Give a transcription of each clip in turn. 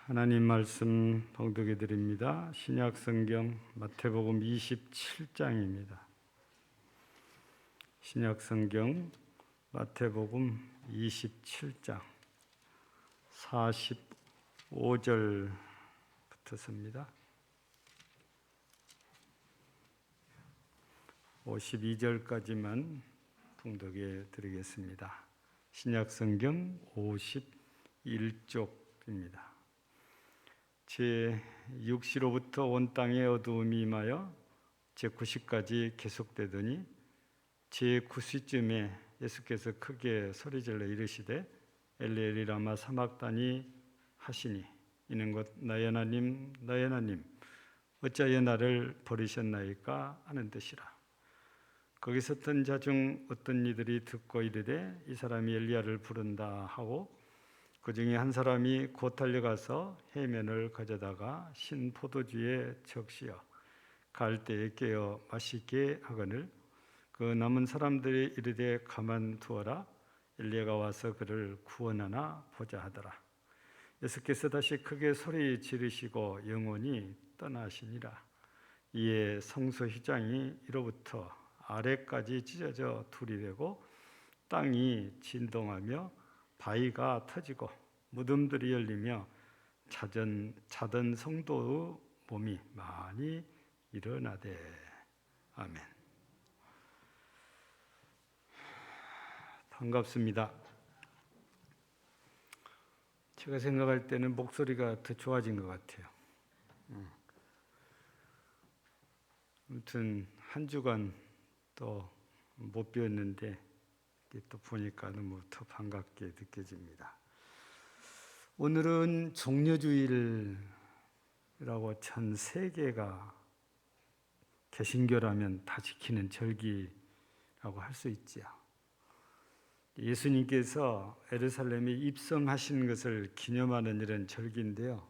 하나님 말씀 봉독해 드립니다. 신약 성경 마태복음 27장입니다. 신약 성경 마태복음 27장 45절부터입니다. 52절까지만 봉독해 드리겠습니다. 신약 성경 51쪽입니다. 제6시로부터 온 땅에 어두움이 임하여 제9시까지 계속되더니 제9시쯤에 예수께서 크게 소리질러 이르시되 엘리 엘리 라마 사막다니 하시니 이는 곧 나의 하나님 나의 하나님 어찌하여 나를 버리셨나이까 하는 뜻이라. 거기서 떤 자 중 어떤 이들이 듣고 이르되 이 사람이 엘리야를 부른다 하고 그 중에 한 사람이 곧 달려가서 해면을 가져다가 신 포도주에 적시어 갈 때에 깨어 마시게 하거늘 그 남은 사람들이 이르되 가만두어라 엘리야가 와서 그를 구원하나 보자 하더라. 예수께서 다시 크게 소리 지르시고 영원히 떠나시니라. 이에 성소 휘장이 이로부터 아래까지 찢어져 둘이 되고 땅이 진동하며 바위가 터지고 무덤들이 열리며 자던 성도의 몸이 많이 일어나되. 아멘. 반갑습니다. 제가 생각할 때는 목소리가 더 좋아진 것 같아요. 아무튼 한 주간 또 못 배웠는데 또 보니까 너무 더 반갑게 느껴집니다. 오늘은 종려주일이라고 전 세계가 개신교라면 다 지키는 절기라고 할 수 있지요. 예수님께서 예루살렘에 입성하신 것을 기념하는 이런 절기인데요.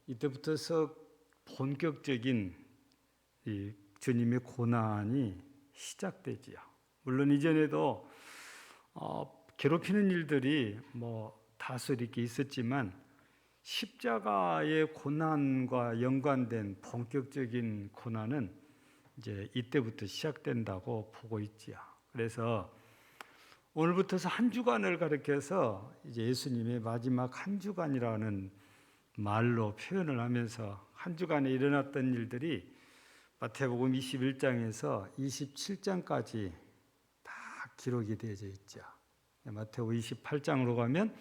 이때부터서 본격적인 이 주님의 고난이 시작되지요. 물론 이전에도 괴롭히는 일들이 다소 이렇게 있었지만 십자가의 고난과 연관된 본격적인 고난은 이제 이때부터 시작된다고 보고 있지요. 그래서 오늘부터서 한 주간을 가리켜서 이제 예수님의 마지막 한 주간이라는 말로 표현을 하면서 한 주간에 일어났던 일들이 마태복음 21장에서 27장까지 다 기록이 되어져 있죠. 마태복음 28장으로 가면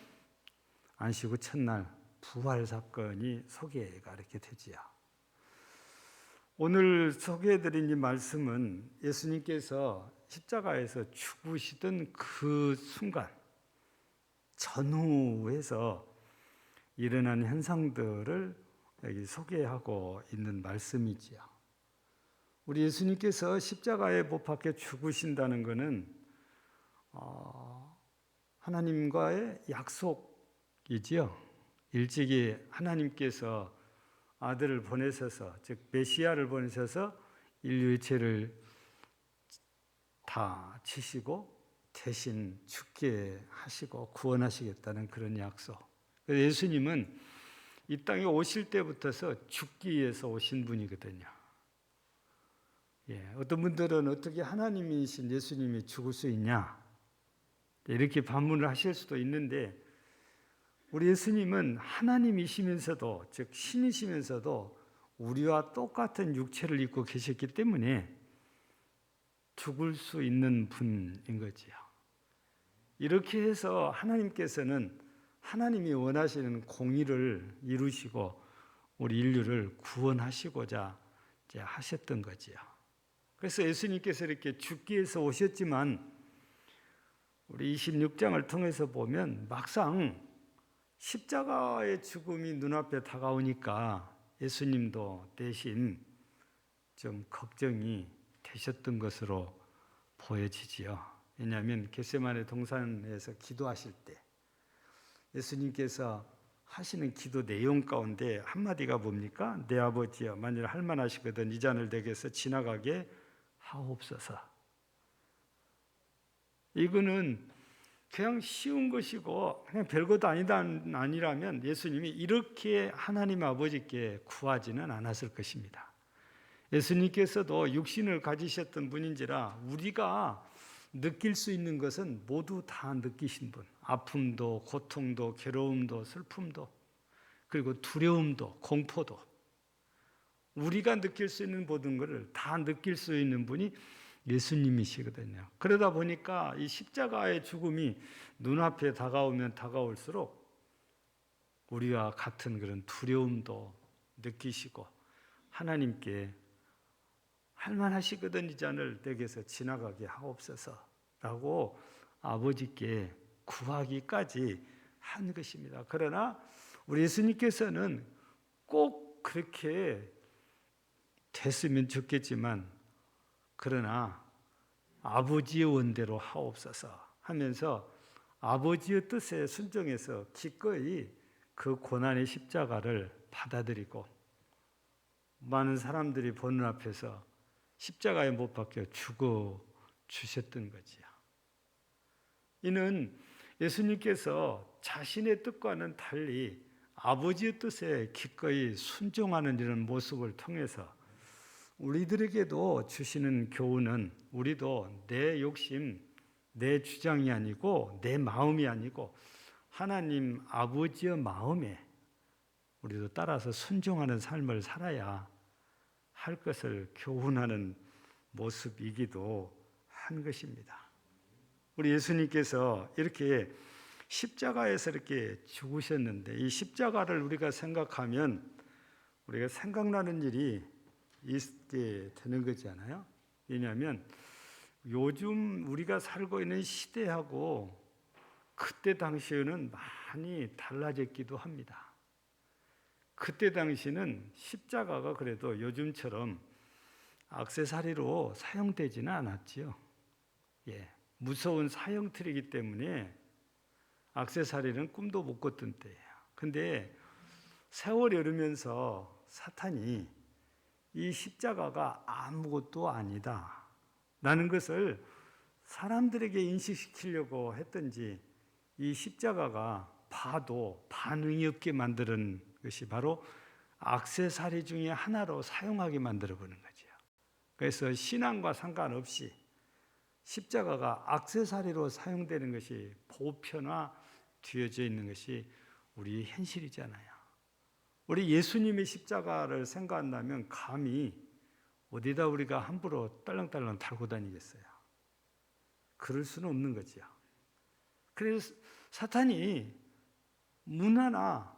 안식 후 첫날 부활 사건이 소개가 이렇게 되지요. 오늘 소개해드린 이 말씀은 예수님께서 십자가에서 죽으시던 그 순간 전후에서 일어난 현상들을 여기 소개하고 있는 말씀이지요. 우리 예수님께서 십자가에 못 박혀 죽으신다는 것은 하나님과의 약속이지요. 일찍이 하나님께서 아들을 보내셔서, 즉 메시아를 보내셔서 인류의 죄를 다 지시고 대신 죽게 하시고 구원하시겠다는 그런 약속. 예수님은 이 땅에 오실 때부터서 죽기 위해서 오신 분이거든요. 어떤 분들은 어떻게 하나님이신 예수님이 죽을 수 있냐 이렇게 반문을 하실 수도 있는데, 우리 예수님은 하나님이시면서도, 즉 신이시면서도 우리와 똑같은 육체를 입고 계셨기 때문에 죽을 수 있는 분인 거지요. 이렇게 해서 하나님께서는 하나님이 원하시는 공의를 이루시고 우리 인류를 구원하시고자 이제 하셨던 거지요. 그래서 예수님께서 이렇게 죽기 위해서 오셨지만 우리 26장을 통해서 보면 막상 십자가의 죽음이 눈앞에 다가오니까 예수님도 대신 좀 걱정이 되셨던 것으로 보여지지요. 왜냐하면 겟세마네 동산에서 기도하실 때 예수님께서 하시는 기도 내용 가운데 한마디가 뭡니까? 내 아버지여 만일 할만하시거든 이 잔을 내게서 지나가게 하옵소서. 이거는 그냥 쉬운 것이고 그냥 별것도 아니라면 예수님이 이렇게 하나님 아버지께 구하지는 않았을 것입니다. 예수님께서도 육신을 가지셨던 분인지라 우리가 느낄 수 있는 것은 모두 다 느끼신 분. 아픔도, 고통도, 괴로움도, 슬픔도, 그리고 두려움도, 공포도 우리가 느낄 수 있는 모든 것을 다 느낄 수 있는 분이 예수님이시거든요. 그러다 보니까 이 십자가의 죽음이 눈앞에 다가오면 다가올수록 우리와 같은 그런 두려움도 느끼시고 하나님께 할만하시거든 이 잔을 내게서 지나가게 하옵소서라고 아버지께 구하기까지 한 것입니다. 그러나 우리 예수님께서는 꼭 그렇게 됐으면 좋겠지만 그러나 아버지의 원대로 하옵소서 하면서 아버지의 뜻에 순종해서 기꺼이 그 고난의 십자가를 받아들이고 많은 사람들이 보는 앞에서 십자가에 못 박혀 죽어 주셨던 거지요. 이는 예수님께서 자신의 뜻과는 달리 아버지의 뜻에 기꺼이 순종하는 이런 모습을 통해서 우리들에게도 주시는 교훈은 우리도 내 욕심, 내 주장이 아니고 내 마음이 아니고 하나님 아버지의 마음에 우리도 따라서 순종하는 삶을 살아야 할 것을 교훈하는 모습이기도 한 것입니다. 우리 예수님께서 이렇게 십자가에서 이렇게 죽으셨는데 이 십자가를 우리가 생각하면 우리가 생각나는 일이 있게 되는 거잖아요. 왜냐하면 요즘 우리가 살고 있는 시대하고 그때 당시에는 많이 달라졌기도 합니다. 그때 당시는 십자가가 그래도 요즘처럼 액세서리로 사용되지는 않았지요. 무서운 사형틀이기 때문에 액세서리는 꿈도 못 꿨던 때예요. 근데 세월이 흐르면서 사탄이 이 십자가가 아무것도 아니다 라는 것을 사람들에게 인식시키려고 했던지 이 십자가가 봐도 반응이 없게 만드는 것이 바로 액세서리 중에 하나로 사용하게 만들어 보는 거죠. 그래서 신앙과 상관없이 십자가가 액세서리로 사용되는 것이 보편화되어져 있는 것이 우리의 현실이잖아요. 우리 예수님의 십자가를 생각한다면 감히 어디다 우리가 함부로 딸랑딸랑 달고 다니겠어요? 그럴 수는 없는 거죠. 그래서 사탄이 문 하나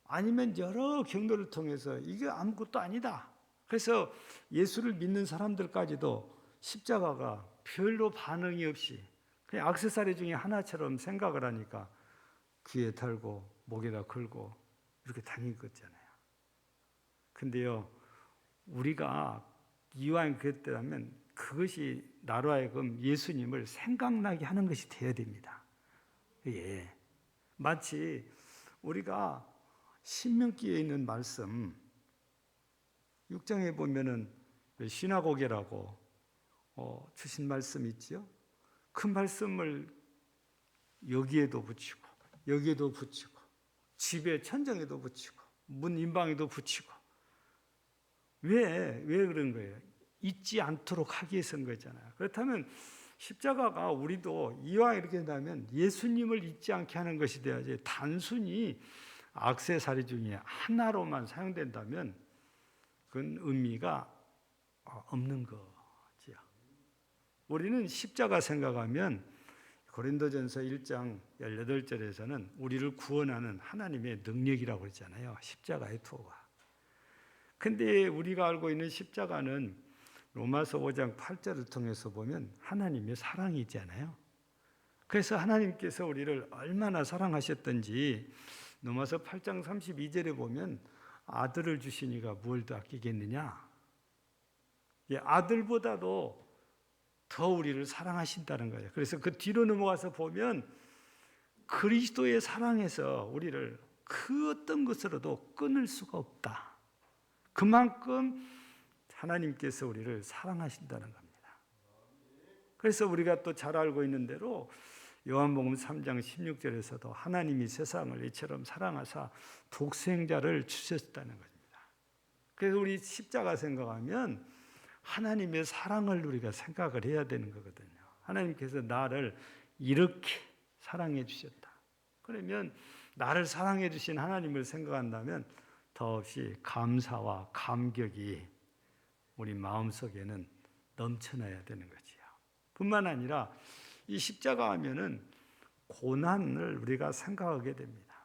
아니면 여러 경로를 통해서 이게 아무것도 아니다. 그래서 예수를 믿는 사람들까지도 십자가가 별로 반응이 없이 그냥 액세서리 중에 하나처럼 생각을 하니까 귀에 달고 목에다 걸고 이렇게 다닌 거잖아요. 근데요, 우리가 이왕 그랬다면 그것이 나로 하여금 예수님을 생각나게 하는 것이 되어야 됩니다. 마치 우리가 신명기에 있는 말씀 6장에 보면은 시나고게라고 주신 말씀 있죠. 그 말씀을 여기에도 붙이고 여기에도 붙이고 집에 천장에도 붙이고 문 인방에도 붙이고 왜 그런 거예요? 잊지 않도록 하기 위해서인 거잖아요. 그렇다면 십자가가 우리도 이왕 이렇게 된다면 예수님을 잊지 않게 하는 것이 돼야지 단순히 액세서리 중에 하나로만 사용된다면 그건 의미가 없는 거지요. 우리는 십자가 생각하면 고린도전서 1장 18절에서는 우리를 구원하는 하나님의 능력이라고 그랬잖아요. 십자가의 투어가. 근데 우리가 알고 있는 십자가는 로마서 5장 8절을 통해서 보면 하나님의 사랑이잖아요. 그래서 하나님께서 우리를 얼마나 사랑하셨던지 로마서 8장 32절에 보면 아들을 주시니가 뭘 더 아끼겠느냐. 아들보다도 더 우리를 사랑하신다는 거예요. 그래서 그 뒤로 넘어가서 보면 그리스도의 사랑에서 우리를 그 어떤 것으로도 끊을 수가 없다. 그만큼 하나님께서 우리를 사랑하신다는 겁니다. 그래서 우리가 또 잘 알고 있는 대로 요한복음 3장 16절에서도 하나님이 세상을 이처럼 사랑하사 독생자를 주셨다는 겁니다. 그래서 우리 십자가 생각하면 하나님의 사랑을 우리가 생각을 해야 되는 거거든요. 하나님께서 나를 이렇게 사랑해 주셨다. 그러면 나를 사랑해 주신 하나님을 생각한다면 더없이 감사와 감격이 우리 마음속에는 넘쳐나야 되는 거지요. 뿐만 아니라 이 십자가 하면은 고난을 우리가 생각하게 됩니다.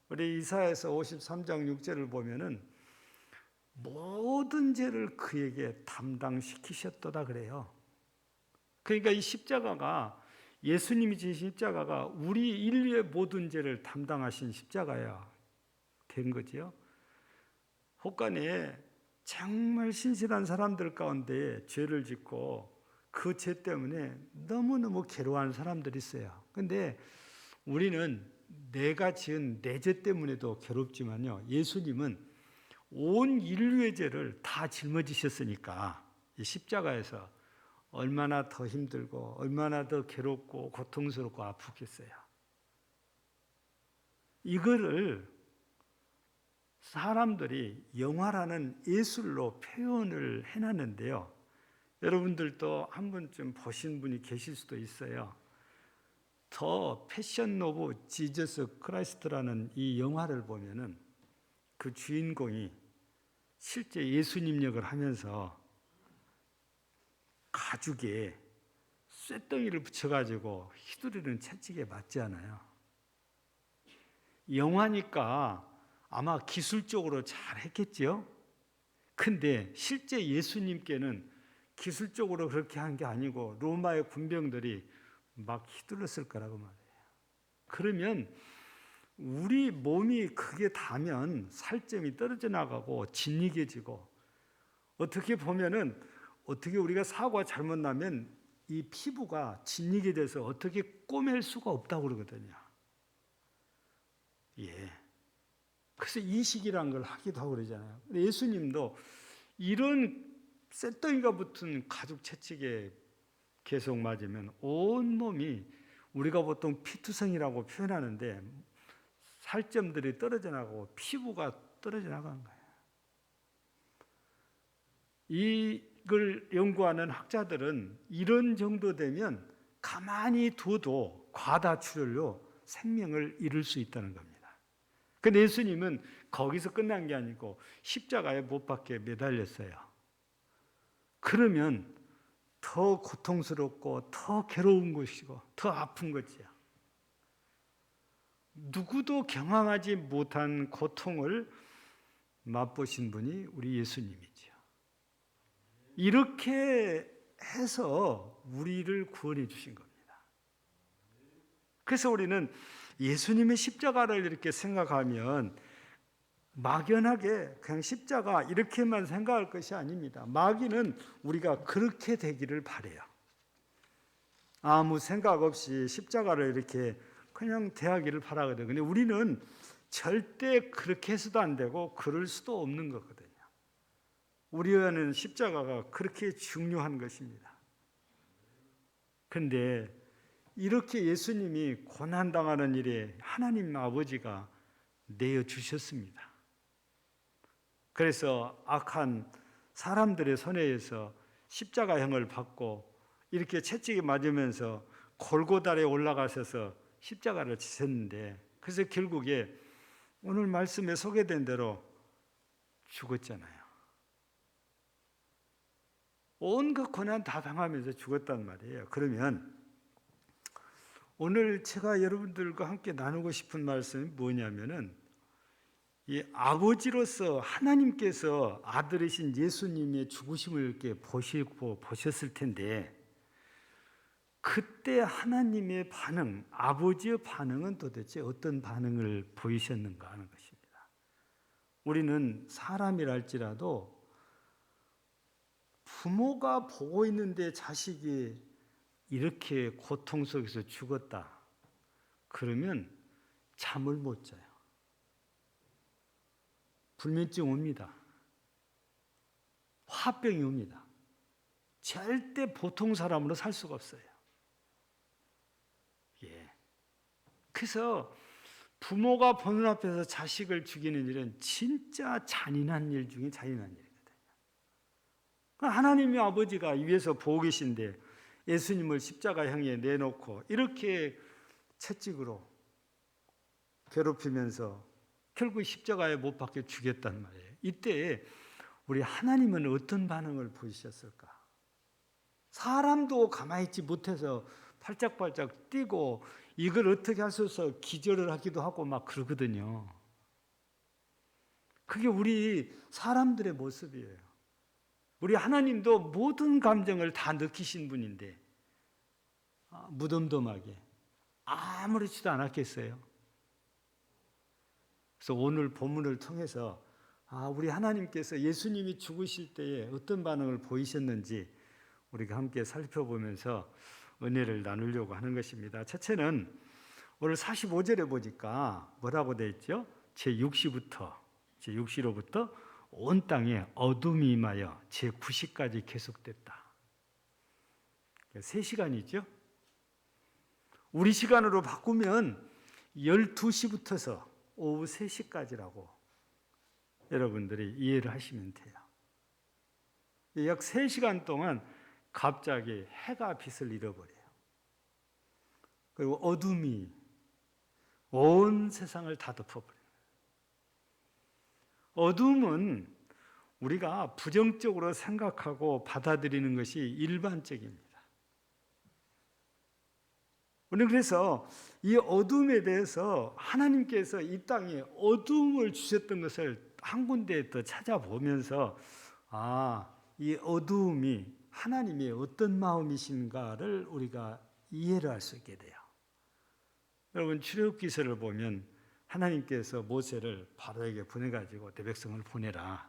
우리 이사야서 53장 6절을 보면은 모든 죄를 그에게 담당시키셨도다 그래요. 그러니까 이 십자가가, 예수님이 지신 십자가가 우리 인류의 모든 죄를 담당하신 십자가야 된 거지요. 혹간에 정말 신실한 사람들 가운데 죄를 짓고 그 죄 때문에 너무너무 괴로워하는 사람들이 있어요. 근데 우리는 내가 지은 내 죄 때문에도 괴롭지만요, 예수님은 온 인류의 죄를 다 짊어지셨으니까 이 십자가에서 얼마나 더 힘들고 얼마나 더 괴롭고 고통스럽고 아프겠어요. 이거를 사람들이 영화라는 예술로 표현을 해놨는데요, 여러분들도 한 번쯤 보신 분이 계실 수도 있어요. 더 패션 오브 지저스 크라이스트라는 이 영화를 보면은 그 주인공이 실제 예수님 역을 하면서 가죽에 쇳덩이를 붙여가지고 휘두르는 채찍에 맞지 않아요. 영화니까 아마 기술적으로 잘 했겠죠. 근데 실제 예수님께는 기술적으로 그렇게 한 게 아니고 로마의 군병들이 막 휘둘렀을 거라고 말해요. 그러면 우리 몸이 그게 닿으면 살점이 떨어져 나가고 진이게지고, 어떻게 보면은 어떻게 우리가 사고가 잘못 나면 이 피부가 진이게 돼서 어떻게 꼬맬 수가 없다고 그러거든요. 예. 그래서 이식이라는 걸 하기도 하고 그러잖아요. 예수님도 이런 쇳덩이가 붙은 가죽 채찍에 계속 맞으면 온몸이, 우리가 보통 피투성이라고 표현하는데 살점들이 떨어져 나가고 피부가 떨어져 나간 거예요. 이걸 연구하는 학자들은 이런 정도 되면 가만히 둬도 과다출혈로 생명을 잃을 수 있다는 겁니다. 근데 예수님은 거기서 끝난 게 아니고 십자가에 못 박혀 매달렸어요. 그러면 더 고통스럽고 더 괴로운 것이고 더 아픈 거지요. 누구도 경험하지 못한 고통을 맛보신 분이 우리 예수님이죠. 이렇게 해서 우리를 구원해 주신 겁니다. 그래서 우리는 예수님의 십자가를 이렇게 생각하면 막연하게 그냥 십자가 이렇게만 생각할 것이 아닙니다. 마귀는 우리가 그렇게 되기를 바라요. 아무 생각 없이 십자가를 이렇게 그냥 대하기를 바라거든요. 근데 우리는 절대 그렇게 해서도 안 되고 그럴 수도 없는 거거든요. 우리에게는 십자가가 그렇게 중요한 것입니다. 그런데 이렇게 예수님이 고난당하는 일에 하나님 아버지가 내어주셨습니다. 그래서 악한 사람들의 손에 의해서 십자가형을 받고 이렇게 채찍에 맞으면서 골고다에 올라가셔서 십자가를 지셨는데, 그래서 결국에 오늘 말씀에 소개된 대로 죽었잖아요. 온갖 고난 다 당하면서 죽었단 말이에요. 그러면 오늘 제가 여러분들과 함께 나누고 싶은 말씀이 뭐냐면은, 이 아버지로서 하나님께서 아들이신 예수님의 죽으심을 이렇게 보셨을 텐데, 그때 하나님의 반응, 아버지의 반응은 도대체 어떤 반응을 보이셨는가 하는 것입니다. 우리는 사람이랄지라도 부모가 보고 있는데 자식이 이렇게 고통 속에서 죽었다 그러면 잠을 못 자요. 불면증 옵니다. 화병이 옵니다. 절대 보통 사람으로 살 수가 없어요. 그래서 부모가 보는 앞에서 자식을 죽이는 일은 진짜 잔인한 일 중에 잔인한 일이거든요. 하나님의 아버지가 위에서 보고 계신데 예수님을 십자가 향해 내놓고 이렇게 채찍으로 괴롭히면서 결국 십자가에 못 박혀 죽였단 말이에요. 이때 우리 하나님은 어떤 반응을 보이셨을까? 사람도 가만히 있지 못해서 팔짝팔짝 뛰고 이걸 어떻게 하셔서 기절을 하기도 하고 막 그러거든요. 그게 우리 사람들의 모습이에요. 우리 하나님도 모든 감정을 다 느끼신 분인데 무덤덤하게 아무렇지도 않았겠어요. 그래서 오늘 본문을 통해서 우리 하나님께서 예수님이 죽으실 때에 어떤 반응을 보이셨는지 우리가 함께 살펴보면서 은혜를 나누려고 하는 것입니다. 첫째는 오늘 45절에 보니까 뭐라고 되어 있죠? 제6시로부터 온 땅에 어둠이 임하여 제9시까지 계속됐다. 3시간이죠. 우리 시간으로 바꾸면 12시부터서 오후 3시까지라고 여러분들이 이해를 하시면 돼요. 약 3시간 동안 갑자기 해가 빛을 잃어버려요. 그리고 어둠이 온 세상을 다 덮어버려요. 어둠은 우리가 부정적으로 생각하고 받아들이는 것이 일반적입니다. 우리는 그래서 이 어둠에 대해서 하나님께서 이 땅에 어둠을 주셨던 것을 한 군데에 더 찾아보면서 이 어둠이 하나님의 어떤 마음이신가를 우리가 이해를 할 수 있게 돼요. 여러분 출애굽기서를 보면 하나님께서 모세를 바로에게 보내가지고 내 백성을 보내라.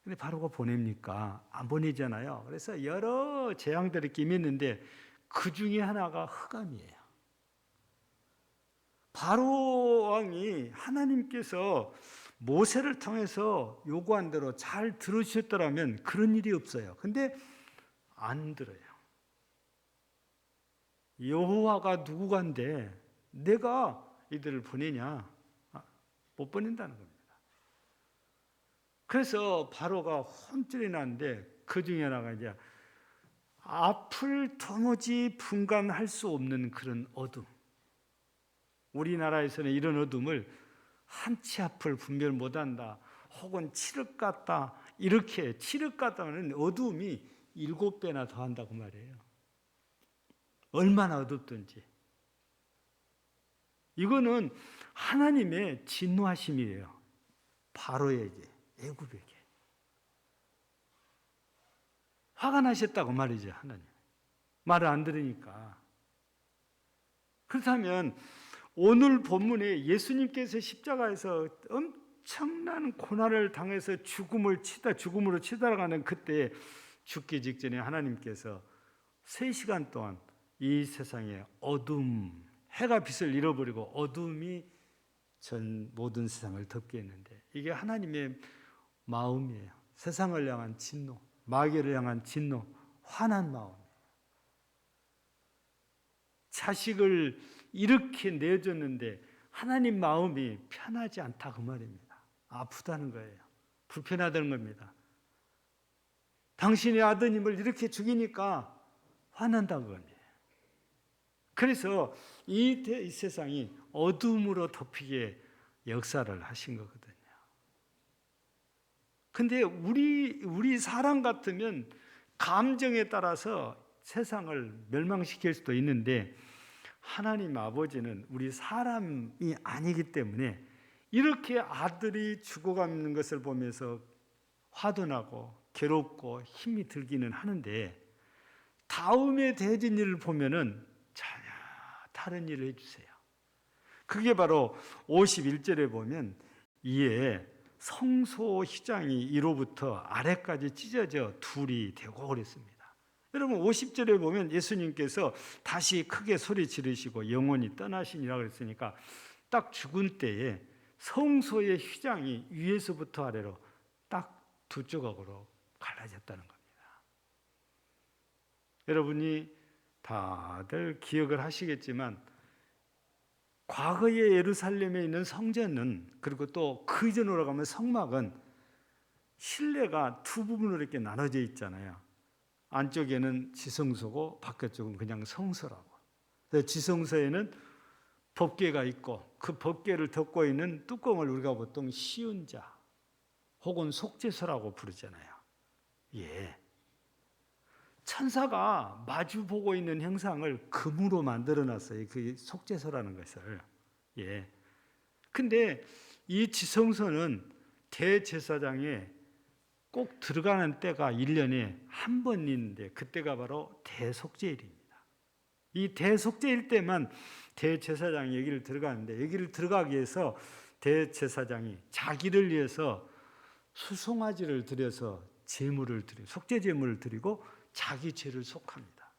근데 바로가 보냅니까? 안 보내잖아요. 그래서 여러 재앙들이 끼었는데 그 중에 하나가 흑암이에요. 바로 왕이 하나님께서 모세를 통해서 요구한 대로 잘 들으셨더라면 그런 일이 없어요. 근데 안 들어요. 여호와가 누구간데 내가 이들을 보내냐? 못 보낸다는 겁니다. 그래서 바로가 혼쭐이 나는데 그 중에 하나가 이제 앞을 도무지 분간할 수 없는 그런 어둠. 우리나라에서는 이런 어둠을 한치 앞을 분별 못한다. 혹은 칠흑 같다. 이렇게 칠흑 같다는 어둠이 7배나 더한다고 말이에요. 얼마나 어둡든지. 이거는 하나님의 진노하심이에요. 바로에게, 애굽에게. 화가 나셨다고 말이죠, 하나님. 말을 안 들으니까. 그렇다면 오늘 본문에 예수님께서 십자가에서 엄청난 고난을 당해서 죽음으로 치달아가는 그때 죽기 직전에 하나님께서 3시간 동안 이 세상에 어둠, 해가 빛을 잃어버리고 어둠이 전 모든 세상을 덮게 했는데 이게 하나님의 마음이에요. 세상을 향한 진노, 마귀를 향한 진노, 화난 마음이에요. 자식을 이렇게 내줬는데 하나님 마음이 편하지 않다 그 말입니다. 아프다는 거예요. 불편하다는 겁니다. 당신의 아드님을 이렇게 죽이니까 화난다는 겁니다. 그래서 이 세상이 어둠으로 덮이게 역사를 하신 거거든요. 근데 우리 사람 같으면 감정에 따라서 세상을 멸망시킬 수도 있는데 하나님 아버지는 우리 사람이 아니기 때문에 이렇게 아들이 죽어가는 것을 보면서 화도 나고 괴롭고 힘이 들기는 하는데 다음에 되어진 일을 보면은 전혀 다른 일을 해주세요. 그게 바로 51절에 보면 이에 성소 휘장이 이로부터 아래까지 찢어져 둘이 되고 그랬습니다. 여러분 50절에 보면 예수님께서 다시 크게 소리 지르시고 영원히 떠나시니라 그랬으니까 딱 죽은 때에 성소의 휘장이 위에서부터 아래로 딱 두 조각으로 갈라졌다는 겁니다. 여러분이 다들 기억을 하시겠지만 과거의 예루살렘에 있는 성전은, 그리고 또 그 이전으로 가면 성막은 실내가 두 부분으로 이렇게 나눠져 있잖아요. 안쪽에는 지성소고 바깥쪽은 그냥 성소라고. 그래서 지성소에는 법궤가 있고 그 법궤를 덮고 있는 뚜껑을 우리가 보통 시은자 혹은 속죄소라고 부르잖아요. 예. 천사가 마주 보고 있는 형상을 금으로 만들어 놨어요. 그 속죄소라는 것을. 예. 근데 이 지성소는 대제사장에 꼭 들어가는 때가 1년에 한 번 있는데 그때가 바로 대속죄일입니다. 이 대속죄일 때만 대제사장이 여기를 들어가는데, 여기를 들어가기 위해서 대제사장이 자기를 위해서 수송아지를 드려서 제물을 드리고 속죄 제물을 드리고 자기 죄를 속합니다.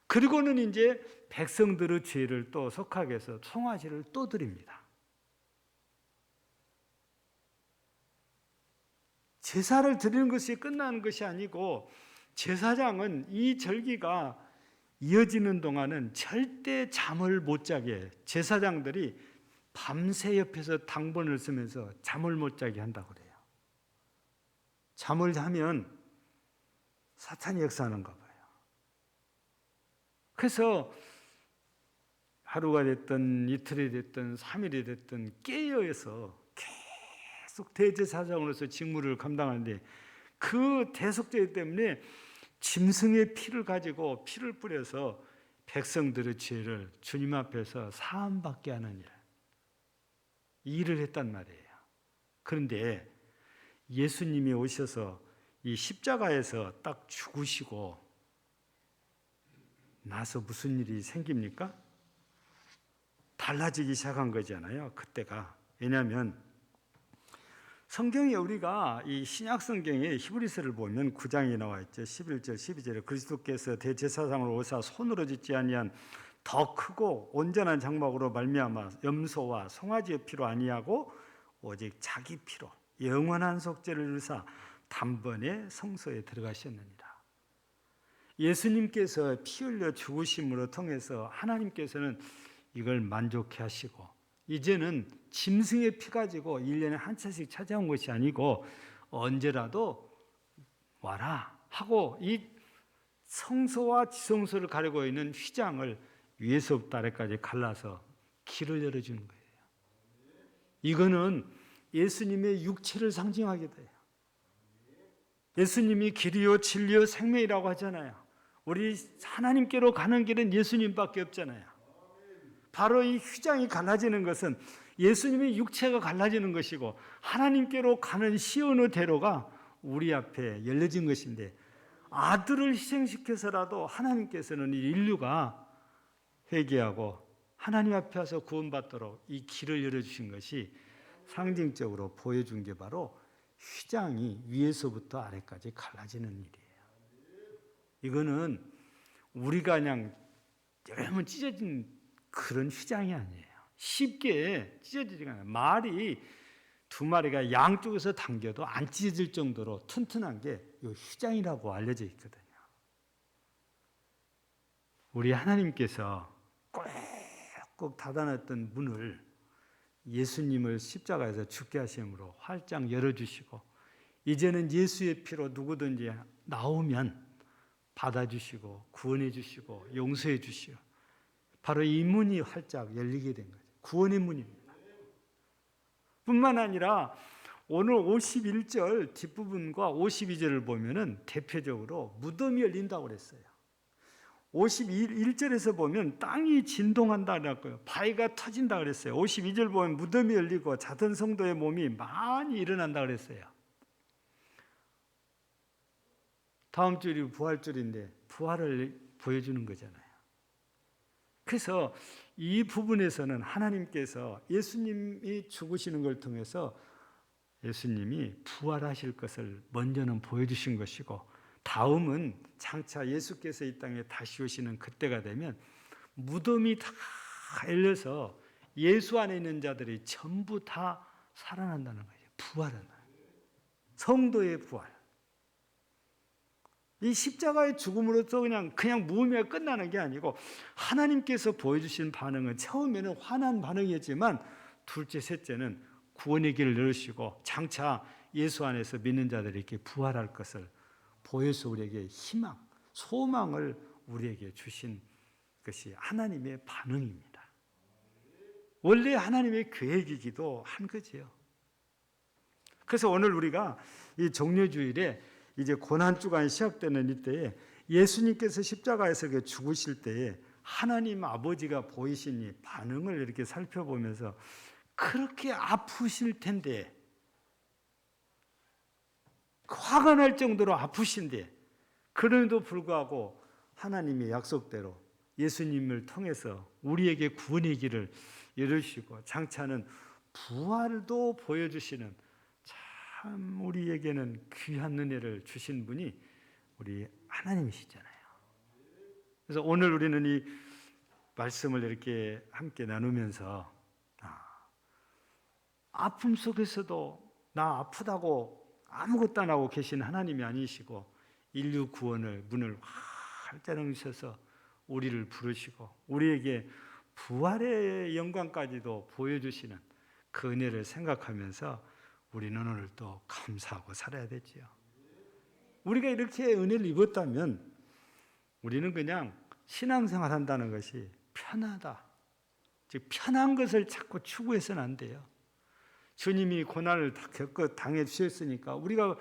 그리고는 이제 백성들의 죄를 또 속하게 해서 송아지를 또 드립니다. 제사를 드리는 것이 끝나는 것이 아니고, 제사장은 이 절기가 이어지는 동안은 절대 잠을 못 자게, 제사장들이 밤새 옆에서 당번을 쓰면서 잠을 못 자게 한다고 그래요. 잠을 자면 사탄이 역사하는가 봐요. 그래서 하루가 됐든 이틀이 됐든 3일이 됐든 깨어서 계속 대제사장으로서 직무를 감당하는데, 그 대속죄 때문에 짐승의 피를 가지고 피를 뿌려서 백성들의 죄를 주님 앞에서 사함받게 하는 일을 했단 말이에요. 그런데 예수님이 오셔서 이 십자가에서 딱 죽으시고 나서 무슨 일이 생깁니까? 달라지기 시작한 거잖아요. 그때가. 왜냐하면 성경에, 우리가 이 신약 성경에 히브리서를 보면 9장에 나와 있죠. 11절 12절에 그리스도께서 대제사장으로 오사 손으로 짓지 아니한 더 크고 온전한 장막으로 말미암아 염소와 송아지의 피로 아니하고 오직 자기 피로 영원한 속죄를 이루사 단번에 성소에 들어가셨느니라. 예수님께서 피 흘려 죽으심으로 통해서 하나님께서는 이걸 만족해 하시고, 이제는 짐승의 피 가지고 1년에 한 차씩 찾아온 것이 아니고 언제라도 와라 하고 이 성소와 지성소를 가리고 있는 휘장을 위에서부터 아래까지 갈라서 길을 열어주는 거예요. 이거는 예수님의 육체를 상징하게 돼요. 예수님이 길이요 진리요 생명이라고 하잖아요. 우리 하나님께로 가는 길은 예수님밖에 없잖아요. 바로 이 휘장이 갈라지는 것은 예수님의 육체가 갈라지는 것이고, 하나님께로 가는 시온의 대로가 우리 앞에 열려진 것인데, 아들을 희생시켜서라도 하나님께서는 이 인류가 회개하고 하나님 앞에 와서 구원받도록 이 길을 열어주신 것이 상징적으로 보여준 게 바로 휘장이 위에서부터 아래까지 갈라지는 일이에요. 이거는 우리가 그냥 여러분 찢어진 그런 휘장이 아니에요. 쉽게 찢어지지가 않아요. 말이 두 마리가 양쪽에서 당겨도 안 찢어질 정도로 튼튼한 게 이 휘장이라고 알려져 있거든요. 우리 하나님께서 꼭 닫아놨던 문을 예수님을 십자가에서 죽게 하심으로 활짝 열어주시고, 이제는 예수의 피로 누구든지 나오면 받아주시고 구원해 주시고 용서해 주시고, 바로 이 문이 활짝 열리게 된 거죠. 구원의 문입니다. 뿐만 아니라 오늘 51절 뒷부분과 52절을 보면은 대표적으로 무덤이 열린다고 그랬어요. 51절에서 보면 땅이 진동한다 그랬고요. 바위가 터진다 그랬어요. 52절 보면 무덤이 열리고 자던 성도의 몸이 많이 일어난다 그랬어요. 다음 줄이 부활줄인데 부활을 보여주는 거잖아요. 그래서 이 부분에서는 하나님께서 예수님이 죽으시는 걸 통해서 예수님이 부활하실 것을 먼저는 보여주신 것이고, 다음은 장차 예수께서 이 땅에 다시 오시는 그때가 되면 무덤이 다 열려서 예수 안에 있는 자들이 전부 다 살아난다는 거예요. 부활한다. 성도의 부활. 이 십자가의 죽음으로서 그냥 무의미하게 끝나는 게 아니고 하나님께서 보여주신 반응은 처음에는 화난 반응이었지만 둘째, 셋째는 구원의 길을 열으시고 장차 예수 안에서 믿는 자들이 이렇게 부활할 것을 보여서 우리에게 희망, 소망을 우리에게 주신 것이 하나님의 반응입니다. 원래 하나님의 계획이기도 한 거지요. 그래서 오늘 우리가 이 종려주일에 이제 고난주간이 시작되는 이때에 예수님께서 십자가에서 죽으실 때에 하나님 아버지가 보이신 이 반응을 이렇게 살펴보면서 그렇게 아프실 텐데, 화가 날 정도로 아프신데, 그럼에도 불구하고 하나님의 약속대로 예수님을 통해서 우리에게 구원의 길을 열으시고 장차는 부활도 보여주시는 참 우리에게는 귀한 은혜를 주신 분이 우리 하나님이시잖아요. 그래서 오늘 우리는 이 말씀을 이렇게 함께 나누면서 아픔 속에서도 나 아프다고 아무것도 안 하고 계신 하나님이 아니시고 인류 구원을 문을 활짝 열으셔서 우리를 부르시고 우리에게 부활의 영광까지도 보여주시는 그 은혜를 생각하면서 우리는 오늘 또 감사하고 살아야 되지요. 우리가 이렇게 은혜를 입었다면 우리는 그냥 신앙생활 한다는 것이 편하다, 즉 편한 것을 자꾸 추구해서는 안 돼요. 주님이 고난을 다 겪어 당해 주셨으니까 우리가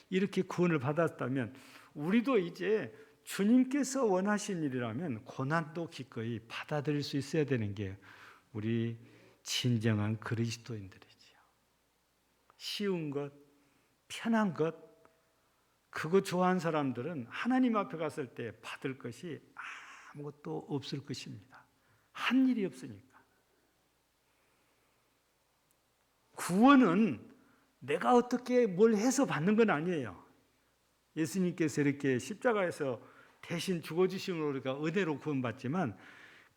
이렇게 구원을 받았다면 우리도 이제 주님께서 원하신 일이라면 고난도 기꺼이 받아들일 수 있어야 되는 게 우리 진정한 그리스도인들이지요. 쉬운 것, 편한 것, 그거 좋아하는 사람들은 하나님 앞에 갔을 때 받을 것이 아무것도 없을 것입니다. 한 일이 없으니까. 구원은 내가 어떻게 뭘 해서 받는 건 아니에요. 예수님께서 이렇게 십자가에서 대신 죽어주심으로 우리가 은혜로 구원받지만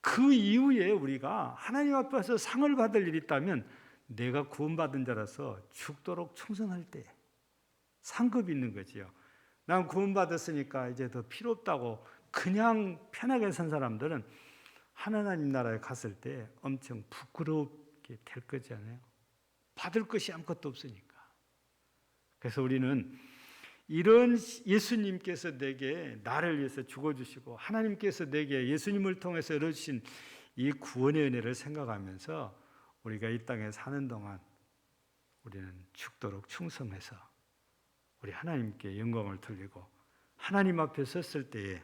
그 이후에 우리가 하나님 앞에서 상을 받을 일이 있다면 내가 구원받은 자라서 죽도록 충성할 때 상급이 있는 거지요. 난 구원받았으니까 이제 더 필요 없다고 그냥 편하게 산 사람들은 하나님 나라에 갔을 때 엄청 부끄럽게 될 거잖아요. 받을 것이 아무것도 없으니까. 그래서 우리는 이런 예수님께서 내게 나를 위해서 죽어주시고 하나님께서 내게 예수님을 통해서 열어주신 이 구원의 은혜를 생각하면서 우리가 이 땅에 사는 동안 우리는 죽도록 충성해서 우리 하나님께 영광을 돌리고 하나님 앞에 섰을 때에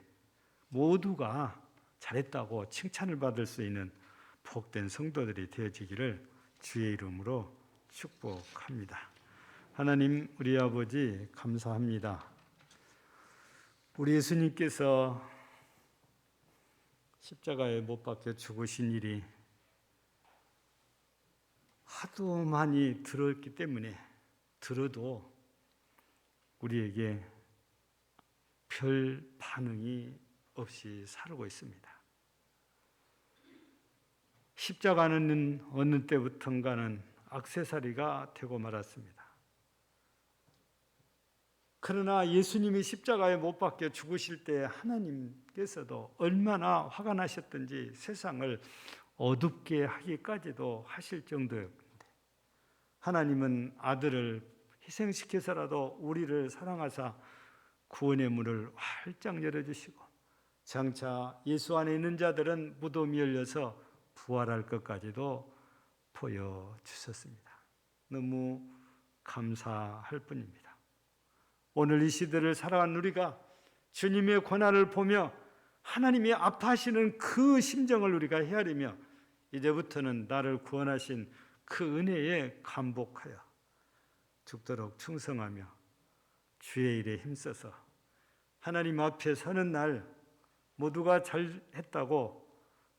모두가 잘했다고 칭찬을 받을 수 있는 복된 성도들이 되어지기를 주의 이름으로 축복합니다. 하나님 우리 아버지 감사합니다. 우리 예수님께서 십자가에 못 박혀 죽으신 일이 하도 많이 들었기 때문에 들어도 우리에게 별 반응이 없이 살고 있습니다. 십자가는 어느 때부턴가는 액세서리가 되고 말았습니다. 그러나 예수님이 십자가에 못 박혀 죽으실 때 하나님께서도 얼마나 화가 나셨던지 세상을 어둡게 하기까지도 하실 정도였는데 하나님은 아들을 희생시켜서라도 우리를 사랑하사 구원의 문을 활짝 열어주시고 장차 예수 안에 있는 자들은 무덤이 열려서 부활할 것까지도 보여주셨습니다. 너무 감사할 뿐입니다. 오늘 이 시대를 살아간 우리가 주님의 고난을 보며 하나님이 아파하시는 그 심정을 우리가 헤아리며 이제부터는 나를 구원하신 그 은혜에 감복하여 죽도록 충성하며 주의 일에 힘써서 하나님 앞에 서는 날 모두가 잘했다고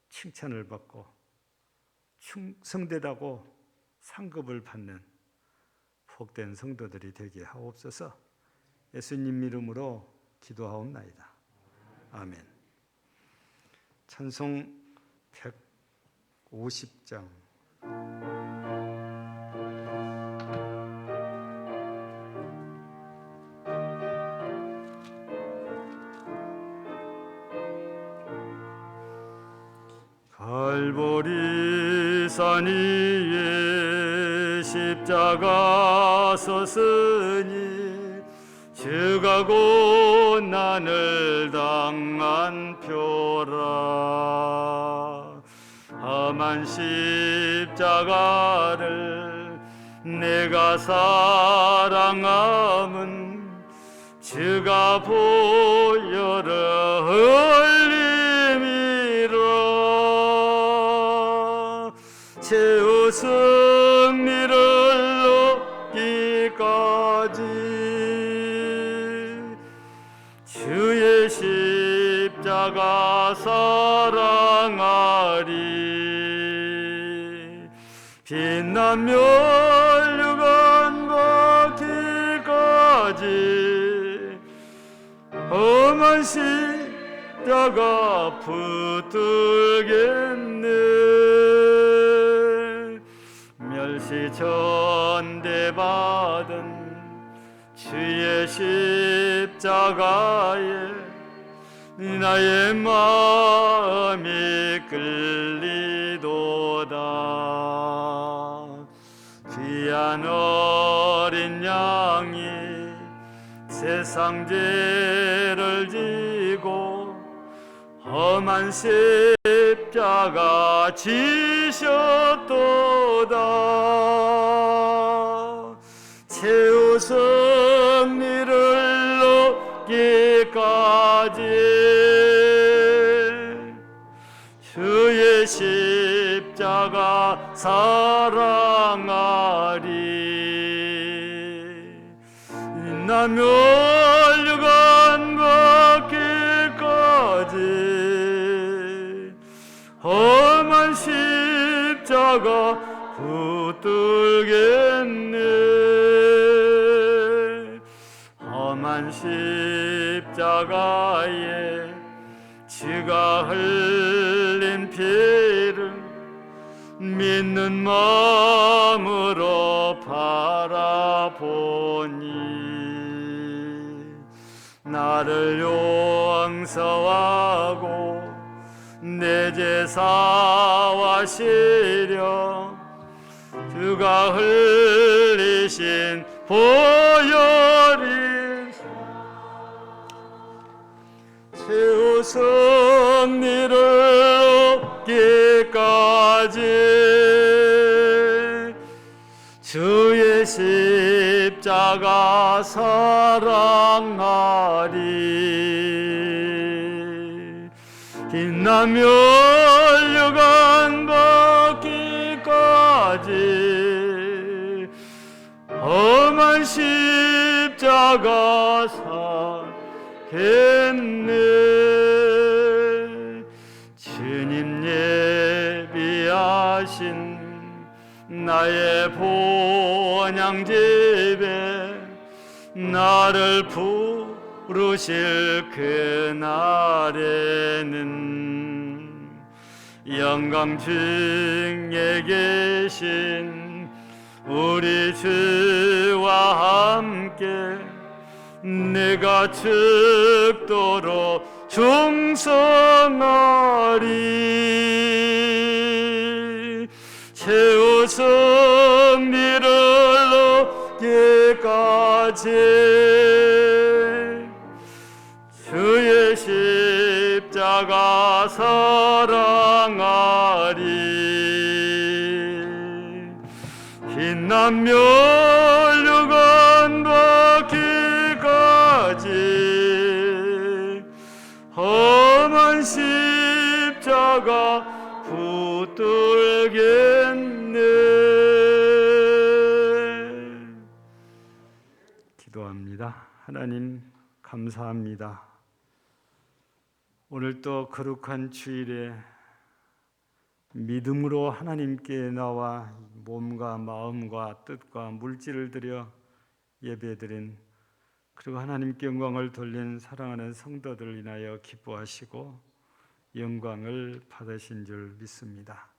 칭찬을 받고 충성되다고 상급을 받는 복된 성도들이 되게 하옵소서. 예수님 이름으로 기도하옵나이다. 아멘. 찬송 150장 갈보리 산 위에 십자가 섰으니 주가 고난을 당한 표라. 험한 십자가를 내가 사랑함은 주가 보혈을 흘림이라. 최후 승리를 얻기까지 주의 십자가 사랑하리. 빛난 멸류관 받기까지 험한 십자가 붙들겠네. 멸시 전대받은 주의 십자가에 나의 마음이 끌리도다. 귀한 어린 양이 세상 죄를 지고 험한 십자가 지셨도다. 최후 승리를 얻기까지 주의 십자가 사랑하리. 나 멸류관 받기까지 험한 십자가 붙들겠네. 험한 십자가에 주가 흘린 피를 믿는 마음으로 바라보니 나를 용서하고 내 제사와 시려 주가 흘리신 보혈이 최후 승리를 얻기까지 주의 십자가 사랑하리. 빛난 멸류관 받기까지 험한 십자가 사겠네. 주님 예비하신 나의 본향집에 나를 부르실 그날에는 영광 중에 계신 우리 주와 함께 내가 죽도록 충성하리. 최후 승리를 얻기까지 주의 십자가 사랑하리. 빛난 멸류관 받기까지 험한 십자가 붙들겠네. 기도합니다. 하나님 감사합니다. 오늘 또 거룩한 주일에 믿음으로 하나님께 나와 몸과 마음과 뜻과 물질을 드려 예배드린, 그리고 하나님께 영광을 돌린 사랑하는 성도들 인하여 기뻐하시고 영광을 받으신 줄 믿습니다.